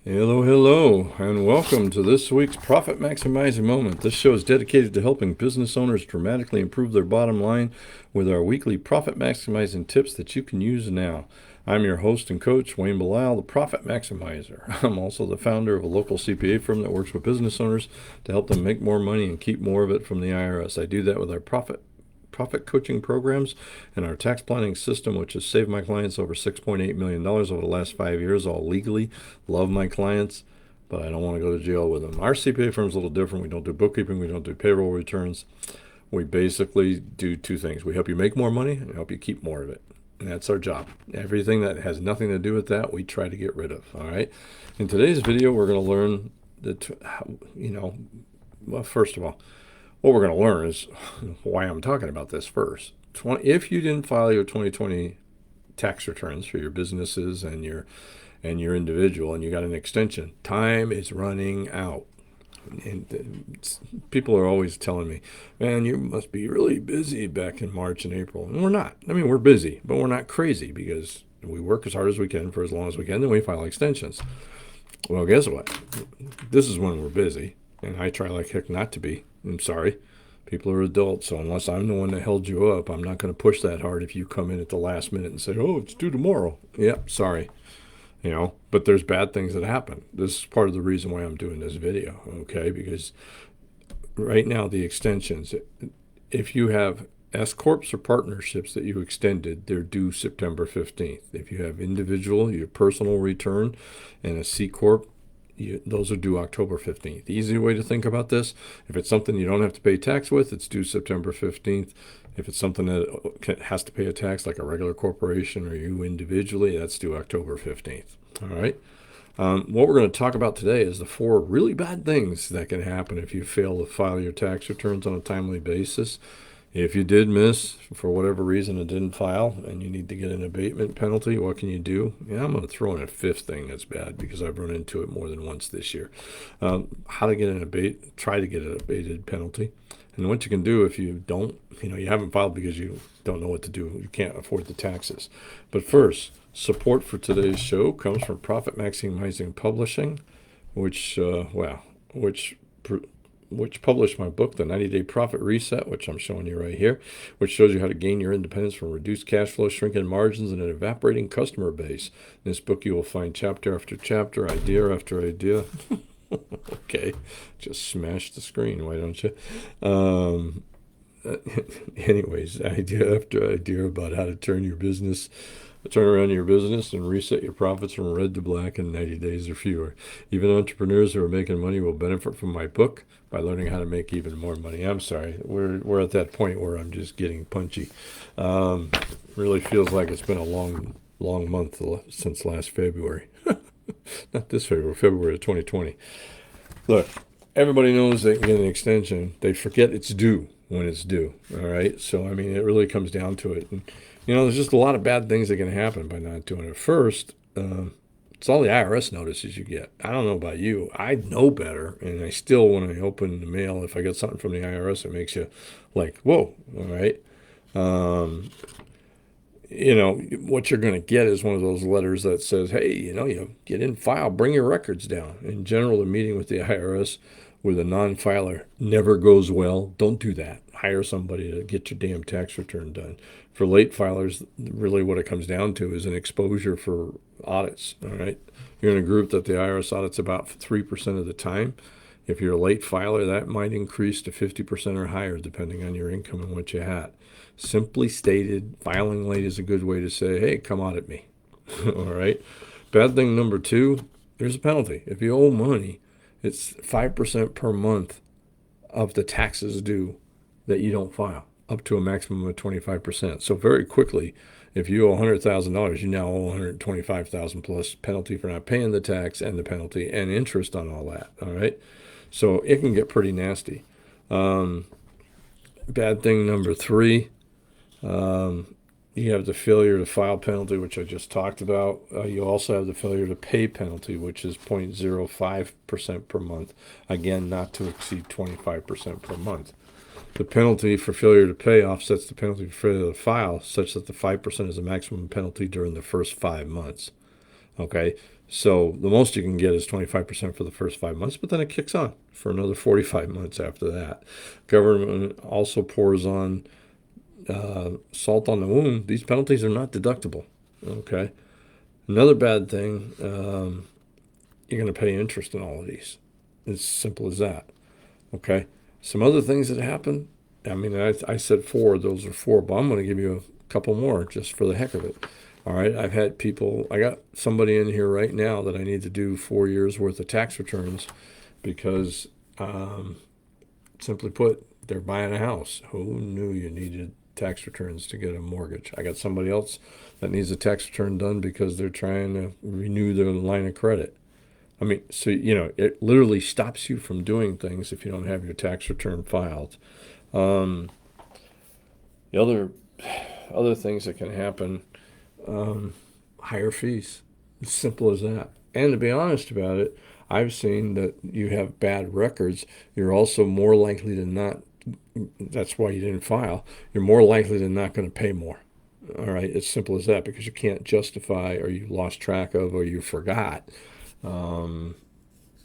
Hello, and welcome to this week's Profit Maximizing Moment. This show is dedicated to helping business owners dramatically improve their bottom line with our weekly profit maximizing tips that you can use now. I'm your host and coach, Wayne Belisle, the Profit Maximizer. I'm also the founder of a local CPA firm that works with business owners to help them make more money and keep more of it from the IRS. I do that with our profit coaching programs and our tax planning system, which has saved my clients over $6.8 million over the last 5 years, all legally. Love my clients, but I don't want to go to jail with them. Our CPA firm is a little different. We don't do bookkeeping. We don't do payroll returns. We basically do two things. We help you make more money and help you keep more of it. And that's our job. Everything that has nothing to do with that, we try to get rid of. All right. In today's video, we're going to learn well, first of all, what we're going to learn is why I'm talking about this first. If you didn't file your 2020 tax returns for your businesses and your individual, and you got an extension, time is running out. And people are always telling me, man, you must be really busy back in March and April. And we're not. I mean, we're busy, but we're not crazy because we work as hard as we can for as long as we can, then we file extensions. Well, guess what? This is when we're busy, and I try like heck not to be. I'm sorry. People are adults, so unless I'm the one that held you up, I'm not going to push that hard if you come in at the last minute and say, oh, it's due tomorrow. Yep, sorry. But there's bad things that happen. This is part of the reason why I'm doing this video, okay? Because right now the extensions, if you have S corps or partnerships that you extended, they're due September 15th. If you have individual, your personal return, and a C corp, those are due October 15th. The easy way to think about this, if it's something you don't have to pay tax with, it's due September 15th. If it's something that has to pay a tax, like a regular corporation or you individually, that's due October 15th. All right. What we're going to talk about today is the 4 really bad things that can happen if you fail to file your tax returns on a timely basis. If you did miss, for whatever reason, and didn't file, and you need to get an abatement penalty, what can you do? Yeah, I'm going to throw in a 5th thing that's bad because I've run into it more than once this year. How to get try to get an abated penalty. And what you can do if you don't, you haven't filed because you don't know what to do. You can't afford the taxes. But first, support for today's show comes from Profit Maximizing Publishing, which published my book, The 90-Day Profit Reset, which I'm showing you right here, which shows you how to gain your independence from reduced cash flow, shrinking margins, and an evaporating customer base. In this book, you will find chapter after chapter, idea after idea. Okay, just smash the screen, why don't you? Anyways, idea after idea about how to turn around your business and reset your profits from red to black in 90 days or fewer. Even entrepreneurs who are making money will benefit from my book by learning how to make even more money. I'm sorry, we're at that point where I'm just getting punchy. Really feels like it's been a long month since last February. Not this February of 2020. Look, everybody knows they can get an extension. They forget it's due when it's due. All right. So, I mean, it really comes down to it. And, there's just a lot of bad things that can happen by not doing it. First, it's all the IRS notices you get. I don't know about you. I know better. And I still, when I open the mail, if I get something from the IRS, it makes you like, whoa. All right. What you're going to get is one of those letters that says, hey, you get in file, bring your records down. In general, the meeting with the IRS with a non-filer never goes well. Don't do that. Hire somebody to get your damn tax return done. For late filers, really what it comes down to is an exposure for audits. All right. You're in a group that the IRS audits about 3% of the time. If you're a late filer, that might increase to 50% or higher, depending on your income and what you had. Simply stated, filing late is a good way to say, hey, come audit me. All right. Bad thing number 2, there's a penalty. If you owe money, it's 5% per month of the taxes due that you don't file, up to a maximum of 25%. So very quickly, if you owe $100,000, you now owe $125,000 plus penalty for not paying the tax and the penalty and interest on all that. All right. So it can get pretty nasty. Bad thing number 3, you have the failure to file penalty, which I just talked about. You also have the failure to pay penalty, which is 0.05% per month. Again, not to exceed 25% per month. The penalty for failure to pay offsets the penalty for failure to file, such that the 5% is the maximum penalty during the first 5 months. Okay. So the most you can get is 25% for the first 5 months, but then it kicks on for another 45 months after that. Government also pours on salt on the wound. These penalties are not deductible. Okay. Another bad thing, you're going to pay interest on all of these. It's simple as that. Okay. Some other things that happen. I mean, I said four. Those are four, but I'm going to give you a couple more just for the heck of it. All right. I've had people. I got somebody in here right now that I need to do 4 years worth of tax returns because, simply put, they're buying a house. Who knew you needed tax returns to get a mortgage? I got somebody else that needs a tax return done because they're trying to renew their line of credit. I mean, so it literally stops you from doing things if you don't have your tax return filed. Um, the other things that can happen, um, higher fees. It's simple as that. And to be honest about it, I've seen that you have bad records. You're also more likely to not. That's why you didn't file. You're more likely than not going to pay more. All right, it's simple as that because you can't justify, or you lost track of, or you forgot um,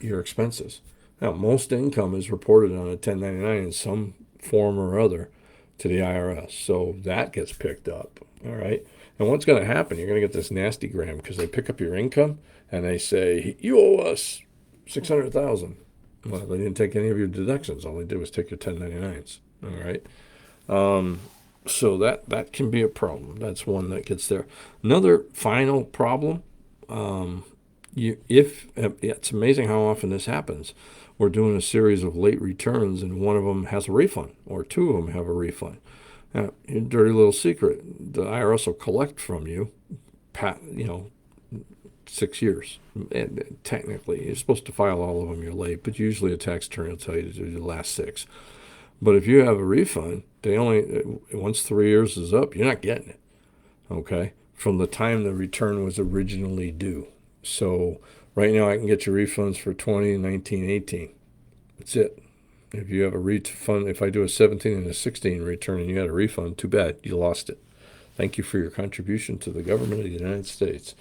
your expenses. Now, most income is reported on a 1099 in some form or other to the IRS, so that gets picked up. All right, and what's going to happen? You're going to get this nasty gram because they pick up your income and they say you owe us 600,000. Well, they didn't take any of your deductions. All they did was take your 1099s. All right. So that can be a problem. That's one that gets there. Another final problem. If it's amazing how often this happens. We're doing a series of late returns, and one of them has a refund, or two of them have a refund. Now, dirty little secret: the IRS will collect from you, 6 years. And technically, you're supposed to file all of them. You're late, but usually a tax attorney will tell you to do the last six. But if you have a refund, they only once 3 years is up, you're not getting it. Okay, from the time the return was originally due. So right now, I can get your refunds for 20, 19, 18. That's it. If you have a refund, if I do a 17 and a 16 return and you had a refund, too bad, you lost it. Thank you for your contribution to the government of the United States.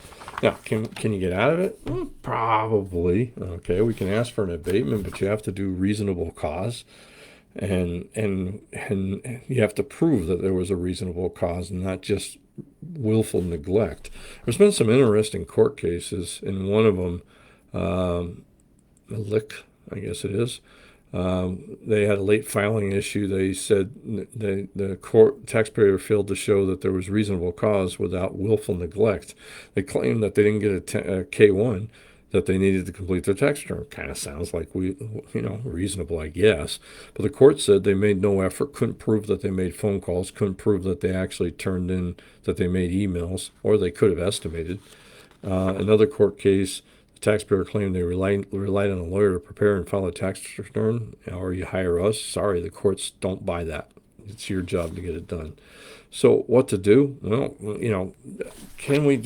Now, can you get out of it? Probably. Okay, we can ask for an abatement, but you have to do reasonable cause, and you have to prove that there was a reasonable cause, and not just willful neglect. There's been some interesting court cases. In one of them, Lick, I guess it is. They had a late filing issue. They said the court taxpayer failed to show that there was reasonable cause without willful neglect. They claimed that they didn't get a K-1, that they needed to complete their tax return. Kind of sounds like reasonable, I guess. But the court said they made no effort, couldn't prove that they made phone calls, couldn't prove that they actually turned in, that they made emails, or they could have estimated. Another court case, the taxpayer claimed they relied on a lawyer to prepare and file a tax return, or you hire us. Sorry, the courts don't buy that. It's your job to get it done. So what to do? Well, can we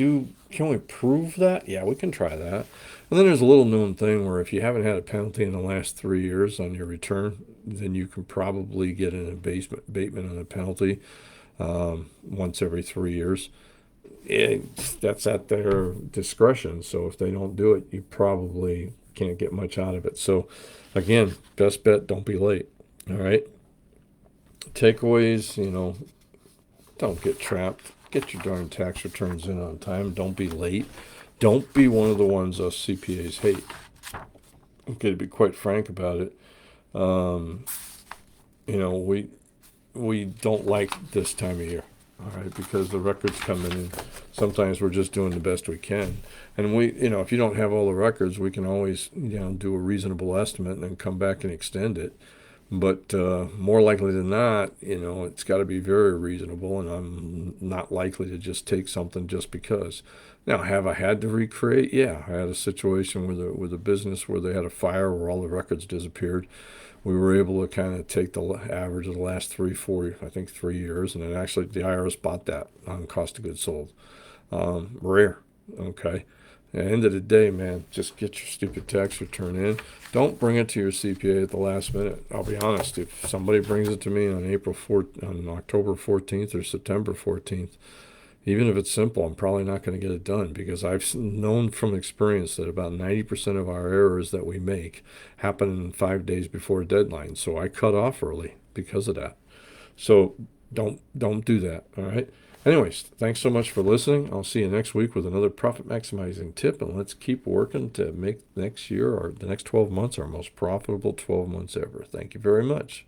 prove that? Yeah, we can try that. And then there's a little known thing where if you haven't had a penalty in the last 3 years on your return, then you can probably get an abatement on a penalty once every 3 years. That's at their discretion. So if they don't do it, you probably can't get much out of it. So again, best bet, don't be late. All right. Takeaways, don't get trapped. Get your darn tax returns in on time. Don't be late. Don't be one of the ones us CPAs hate. Okay, to be quite frank about it, we don't like this time of year. All right, because the records come in, and sometimes we're just doing the best we can. And if you don't have all the records, we can always, do a reasonable estimate and then come back and extend it. But more likely than not, it's got to be very reasonable, and I'm not likely to just take something just because. Now, have I had to recreate? Yeah, I had a situation with a business where they had a fire where all the records disappeared. We were able to kind of take the average of the last 3 years, and then actually the IRS bought that on cost of goods sold. Rare, okay. At the end of the day, man, just get your stupid tax return in. Don't bring it to your CPA at the last minute. I'll be honest, if somebody brings it to me on October 14th or September 14th, Even if it's simple, I'm probably not going to get it done because I've known from experience that about 90% of our errors that we make happen 5 days before a deadline. So I cut off early because of that. So don't do that. All right. Anyways, thanks so much for listening. I'll see you next week with another profit maximizing tip, and let's keep working to make next year or the next 12 months our most profitable 12 months ever. Thank you very much.